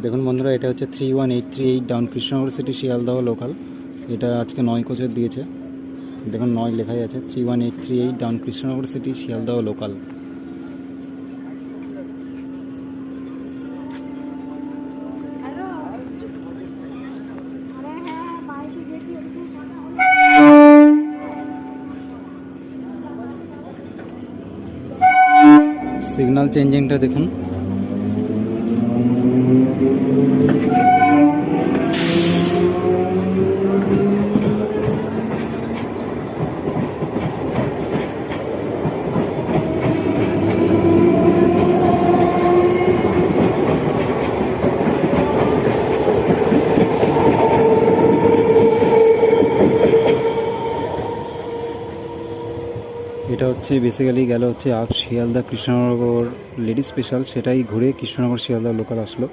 দেখুন বন্ধুরা, এটা হচ্ছে 31838 down Krishnanagar city Sealdah local. এটা আজকে 9 কোচের দিয়েছে। দেখুন 9 লেখাই আছে, 31838 down Krishnanagar city Sealdah local. Signal চেঞ্জিংটা দেখুন। এটা হচ্ছে বেসিক্যালি গেল হচ্ছে up Sealdah Krishnanagar lady special, সেটাই ঘুরে কৃষ্ণনগর শিয়ালদা লোকাল আসলো।